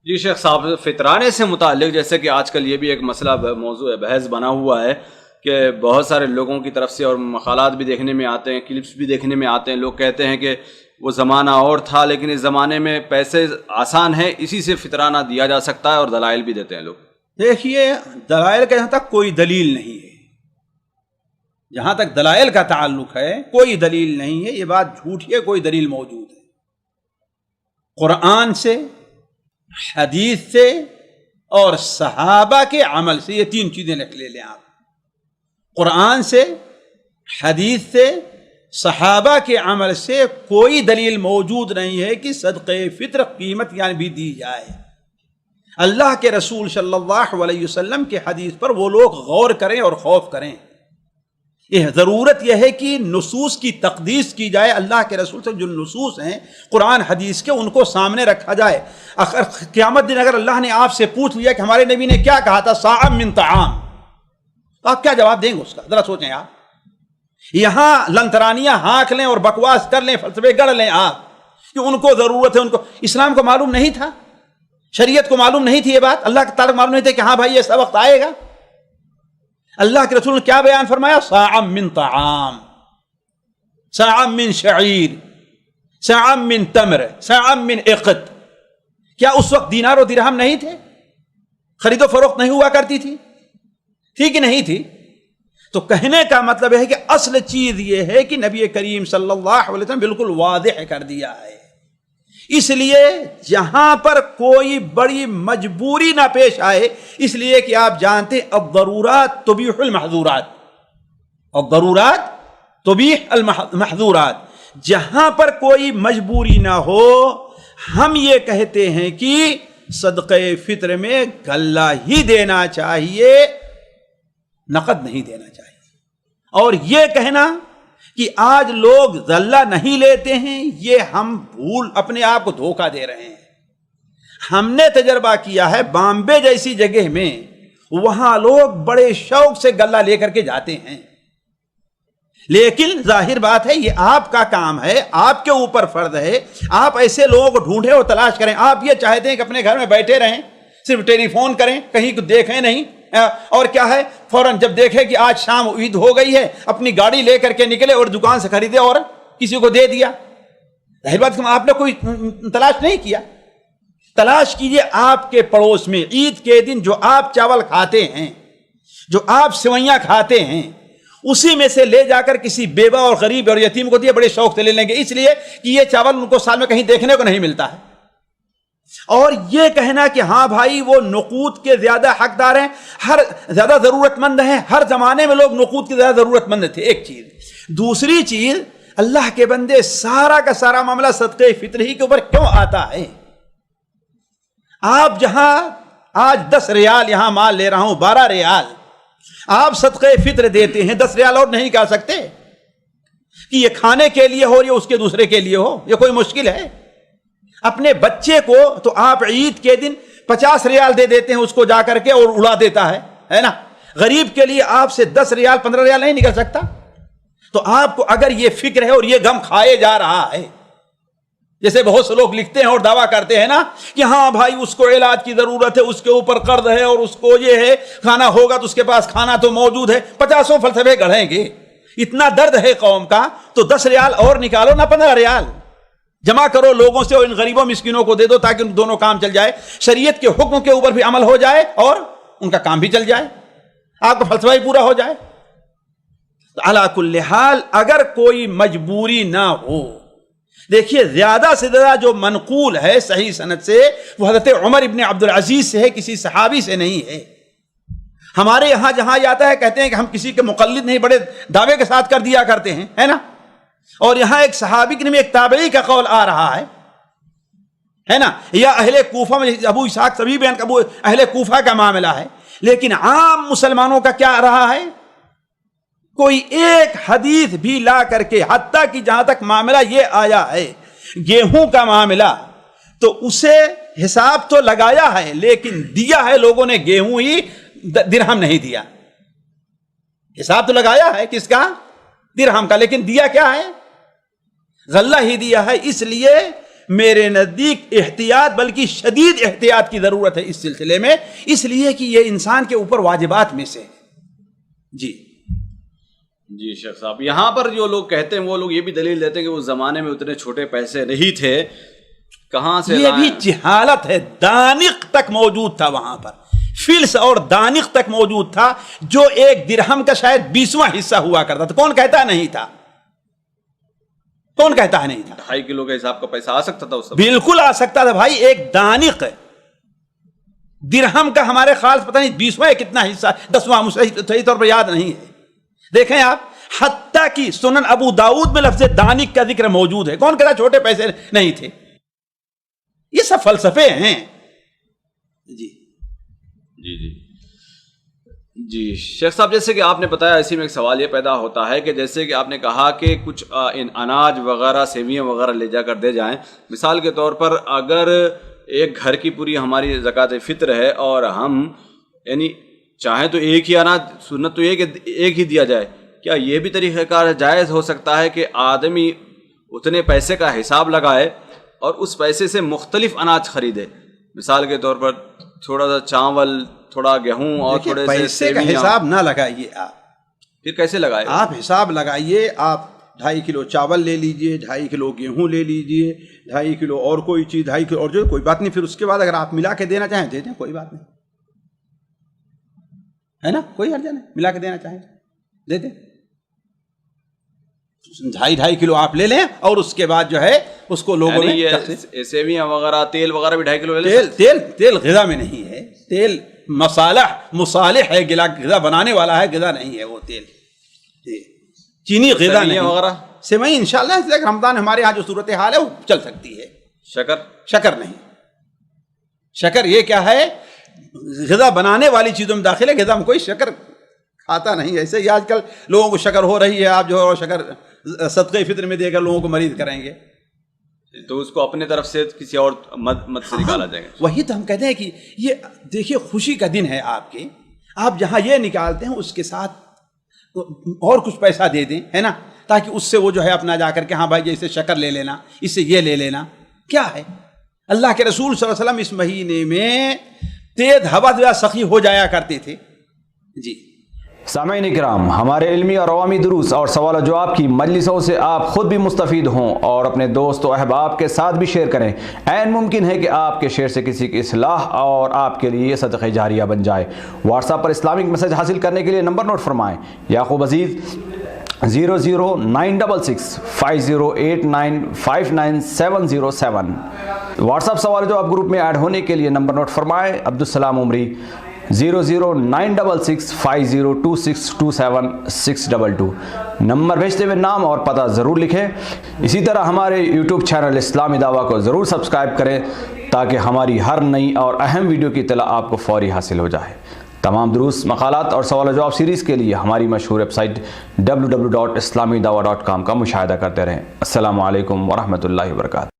جی شیخ صاحب، فطرانے سے متعلق جیسے کہ آج کل یہ بھی ایک مسئلہ موضوع بحث بنا ہوا ہے کہ بہت سارے لوگوں کی طرف سے اور مقالات بھی دیکھنے میں آتے ہیں، کلپس بھی دیکھنے میں آتے ہیں، لوگ کہتے ہیں کہ وہ زمانہ اور تھا لیکن اس زمانے میں پیسے آسان ہیں، اسی سے فطرانہ دیا جا سکتا ہے، اور دلائل بھی دیتے ہیں لوگ۔ دیکھیے، دلائل کا جہاں تک کوئی دلیل نہیں ہے، جہاں تک دلائل کا تعلق ہے کوئی دلیل نہیں ہے، یہ بات جھوٹی ہے، کوئی دلیل موجود ہے۔ قرآن سے، حدیث سے اور صحابہ کے عمل سے، یہ تین چیزیں لے لیں آپ۔ قرآن سے، حدیث سے، صحابہ کے عمل سے کوئی دلیل موجود نہیں ہے کہ صدقہ فطر قیمت یعنی بھی دی جائے۔ اللہ کے رسول صلی اللہ علیہ وسلم کے حدیث پر وہ لوگ غور کریں اور خوف کریں۔ یہ ضرورت یہ ہے کہ نصوص کی تقدیس کی جائے، اللہ کے رسول سے جو نصوص ہیں قرآن حدیث کے ان کو سامنے رکھا جائے۔ قیامت دن اگر اللہ نے آپ سے پوچھ لیا کہ ہمارے نبی نے کیا کہا تھا، صاع من طعام، تو آپ کیا جواب دیں گے اس کا؟ ذرا سوچیں آپ۔ یہاں لنترانیاں ہانک لیں اور بکواس کر لیں، فلسفے گڑھ لیں آپ کہ ان کو ضرورت ہے، ان کو اسلام کو معلوم نہیں تھا، شریعت کو معلوم نہیں تھی، یہ بات اللہ کے تعلق معلوم نہیں تھا کہ ہاں بھائی ایسا وقت آئے گا۔ اللہ کے رسول نے کیا بیان فرمایا؟ صاع من طعام، صاع من شعیر، صاع من تمر، صاع من عقد۔ کیا اس وقت دینار و درہم نہیں تھے؟ خرید و فروخت نہیں ہوا کرتی تھی کہ نہیں تھی؟ تو کہنے کا مطلب ہے کہ اصل چیز یہ ہے کہ نبی کریم صلی اللہ علیہ وسلم بالکل واضح کر دیا ہے۔ اس لیے جہاں پر کوئی بڑی مجبوری نہ پیش آئے، اس لیے کہ آپ جانتے ہیں الضرورات تبیح المحظورات، الضرورات تبیح المحظورات، جہاں پر کوئی مجبوری نہ ہو ہم یہ کہتے ہیں کہ صدقہ فطر میں غلہ ہی دینا چاہیے، نقد نہیں دینا چاہیے۔ اور یہ کہنا کہ آج لوگ غلہ نہیں لیتے ہیں، یہ ہم بھول اپنے آپ کو دھوکہ دے رہے ہیں۔ ہم نے تجربہ کیا ہے بامبے جیسی جگہ میں، وہاں لوگ بڑے شوق سے غلہ لے کر کے جاتے ہیں، لیکن ظاہر بات ہے یہ آپ کا کام ہے، آپ کے اوپر فرض ہے، آپ ایسے لوگوں کو ڈھونڈیں اور تلاش کریں۔ آپ یہ چاہتے ہیں کہ اپنے گھر میں بیٹھے رہیں، صرف ٹیلی فون کریں، کہیں کو دیکھیں نہیں، اور کیا ہے فوراً جب دیکھے کہ آج شام عید ہو گئی ہے اپنی گاڑی لے کر کے نکلے اور دکان سے خریدے اور کسی کو دے دیا۔ ظاہر بات آپ نے کوئی تلاش نہیں کیا۔ تلاش کیجئے آپ کے پڑوس میں عید کے دن جو آپ چاول کھاتے ہیں، جو آپ سوئیاں کھاتے ہیں، اسی میں سے لے جا کر کسی بیوہ اور غریب اور یتیم کو دیے، بڑے شوق سے لے لیں گے، اس لیے کہ یہ چاول ان کو سال میں کہیں دیکھنے کو نہیں ملتا ہے۔ اور یہ کہنا کہ ہاں بھائی وہ نقود کے زیادہ حقدار ہیں، ہر زیادہ ضرورت مند ہیں، ہر زمانے میں لوگ نقود کے زیادہ ضرورت مند تھے، ایک چیز۔ دوسری چیز، اللہ کے بندے سارا کا سارا معاملہ صدقہ فطر ہی کے اوپر کیوں آتا ہے؟ آپ جہاں آج 10 ریال یہاں مال لے رہا ہوں، 12 ریال آپ صدقہ فطر دیتے ہیں، 10 ریال اور نہیں کہا سکتے کہ یہ کھانے کے لیے ہو یا اس کے دوسرے کے لیے ہو؟ یہ کوئی مشکل ہے؟ اپنے بچے کو تو آپ عید کے دن 50 ریال دے دیتے ہیں اس کو جا کر کے اور اڑا دیتا ہے نا۔ غریب کے لیے آپ سے 10 ریال 15 ریال نہیں نکل سکتا؟ تو آپ کو اگر یہ فکر ہے اور یہ غم کھائے جا رہا ہے، جیسے بہت سے لوگ لکھتے ہیں اور دعویٰ کرتے ہیں نا کہ ہاں بھائی اس کو علاج کی ضرورت ہے، اس کے اوپر قرض ہے اور اس کو یہ ہے، کھانا ہوگا تو اس کے پاس کھانا تو موجود ہے، 50 فلسفے گڑھیں گے۔ اتنا درد ہے قوم کا تو 10 ریال اور نکالو نہ 15 ریال جمع کرو لوگوں سے اور ان غریبوں مسکینوں کو دے دو تاکہ ان دونوں کام چل جائے، شریعت کے حکم کے اوپر بھی عمل ہو جائے اور ان کا کام بھی چل جائے، آپ کا فلسفہ ہی پورا ہو جائے۔ علی کل حال اگر کوئی مجبوری نہ ہو، دیکھیے زیادہ سے زیادہ جو منقول ہے صحیح سند سے وہ حضرت عمر ابن عبدالعزیز سے ہے، کسی صحابی سے نہیں ہے۔ ہمارے یہاں جہاں جاتا ہے کہتے ہیں کہ ہم کسی کے مقلد نہیں، بڑے دعوے کے ساتھ کر دیا کرتے ہیں، ہے نا۔ اور یہاں ایک صحابی کے نام ایک تابعی کا قول آ رہا ہے نا، یا اہل کوفہ میں ابو اسحاق سبھی بیان ابو اہل کوفہ کا معاملہ ہے، لیکن عام مسلمانوں کا کیا رہا ہے؟ کوئی ایک حدیث بھی لا کر کے، حتیٰ کہ جہاں تک معاملہ یہ آیا ہے گیہوں کا معاملہ، تو اسے حساب تو لگایا ہے لیکن دیا ہے لوگوں نے گیہوں ہی، درہم نہیں دیا۔ حساب تو لگایا ہے کس کا؟ درہم کا، لیکن دیا کیا ہے؟ غلہ ہی دیا ہے۔ اس لیے میرے نزدیک احتیاط بلکہ شدید احتیاط کی ضرورت ہے اس سلسلے میں، اس لیے کہ یہ انسان کے اوپر واجبات میں سے جی جی شیخ صاحب، یہاں پر جو لوگ کہتے ہیں وہ لوگ یہ بھی دلیل دیتے ہیں کہ اس زمانے میں اتنے چھوٹے پیسے نہیں تھے، کہاں سے یہ بھی جہالت ہے. دانق تک موجود تھا وہاں پر، فلس اور دانق تک موجود تھا، جو ایک درہم کا شاید 20واں حصہ ہوا کرتا تھا. کون کہتا نہیں تھا؟ کون کہتا ہے نہیں تھا؟ 2.5 کلو کے حساب کا پیسہ آ سکتا تھا اس وقت. بالکل آ سکتا تھا بھائی. ایک دانق درہم کا ہمارے خیال پتہ نہیں 20واں کتنا حصہ، 10واں صحیح طور پر یاد نہیں ہے. دیکھیں آپ، حتیٰ کہ سنن ابو داؤد میں لفظ دانق کا ذکر موجود ہے. کون کہتا چھوٹے پیسے نہیں تھے؟ یہ سب فلسفے ہیں. جی جی جی جی شیخ صاحب، جیسے کہ آپ نے بتایا، اسی میں ایک سوال یہ پیدا ہوتا ہے کہ جیسے کہ آپ نے کہا کہ کچھ اناج وغیرہ، سیویاں وغیرہ لے جا کر دے جائیں. مثال کے طور پر اگر ایک گھر کی پوری ہماری زکوٰۃ فطر ہے اور ہم یعنی چاہیں تو ایک ہی اناج، سنت تو یہ کہ ایک ہی دیا جائے، کیا یہ بھی طریقہ کار جائز ہو سکتا ہے کہ آدمی اتنے پیسے کا حساب لگائے اور اس پیسے سے مختلف اناج خریدے؟ مثال کے طور پر تھوڑا سا چاول، تھوڑا گیہوں اور تھوڑے سے پیسے کا حساب نہ لگائیے آپ. پھر کیسے لگائے؟ آپ حساب لگائیے. آپ 2.5 کلو چاول لے لیجئے، 2.5 کلو گیہوں لے لیجئے، 2.5 کلو اور کوئی چیز، 2.5 کلو اور جو کوئی بات نہیں. پھر اس کے بعد اگر آپ ملا کے دینا چاہیں دے دیں، کوئی بات نہیں ہے نا، کوئی حرج نہیں. ملا کے دینا چاہیں دے دیں. 2.5 کلو آپ لے لیں اور اس کے بعد جو ہے اس کو لوگوں میں سیویاں وغیرہ، تیل وغیرہ بھی 2.5 کلو لے لیں. تیل غذا میں نہیں ہے. تیل مصالح ہے، غذا بنانے والا ہے، غذا نہیں ہے وہ تیل. چینی غذا نہیں وغیرہ. سیوئی انشاءاللہ رمضان ہمارے ہاں جو صورتحال ہے وہ چل سکتی ہے. شکر نہیں. شکر یہ کیا ہے؟ غذا بنانے والی چیزوں میں داخل ہے. غذا میں کوئی شکر کھاتا نہیں. ایسے ہی آج کل لوگوں کو شکر ہو رہی ہے، آپ جو ہے شکر صدقہ فطر میں دے کر لوگوں کو مریض کریں گے تو اس کو اپنے طرف سے کسی اور مد سے نکالا جائے گا. وہی تو ہم کہتے ہیں کہ یہ دیکھیے خوشی کا دن ہے آپ کے، آپ جہاں یہ نکالتے ہیں اس کے ساتھ اور کچھ پیسہ دے دیں، ہے نا، تاکہ اس سے وہ جو ہے اپنا جا کر کے ہاں بھائی اسے شکر لے لینا، اس سے یہ لے لینا. کیا ہے؟ اللہ کے رسول صلی اللہ علیہ وسلم اس مہینے میں تیز ہوا سخی ہو جایا کرتے تھے. جی سامعین اکرام، ہمارے علمی اور عوامی دروس اور سوال و جواب کی مجلسوں سے آپ خود بھی مستفید ہوں اور اپنے دوست و احباب کے ساتھ بھی شیئر کریں. عین ممکن ہے کہ آپ کے شیئر سے کسی کی اصلاح اور آپ کے لیے صدقہ جاریہ بن جائے. واٹس ایپ پر اسلامک میسج حاصل کرنے کے لیے نمبر نوٹ فرمائیں: یعقوب عزیز 00966 5089 59707. واٹس ایپ سوال جواب گروپ میں ایڈ ہونے کے لیے نمبر نوٹ فرمائیں: عبدالسلام عمری 00966 502627 نمبر بھیجتے ہوئے نام اور پتہ ضرور لکھیں. اسی طرح ہمارے یوٹیوب چینل اسلامی دعویٰ کو ضرور سبسکرائب کریں تاکہ ہماری ہر نئی اور اہم ویڈیو کی اطلاع آپ کو فوری حاصل ہو جائے. تمام دروس، مقالات اور سوال و جواب سیریز کے لیے ہماری مشہور ویب سائٹ www.islamidawah.com کا مشاہدہ کرتے رہیں. السلام علیکم ورحمۃ اللہ وبرکاتہ.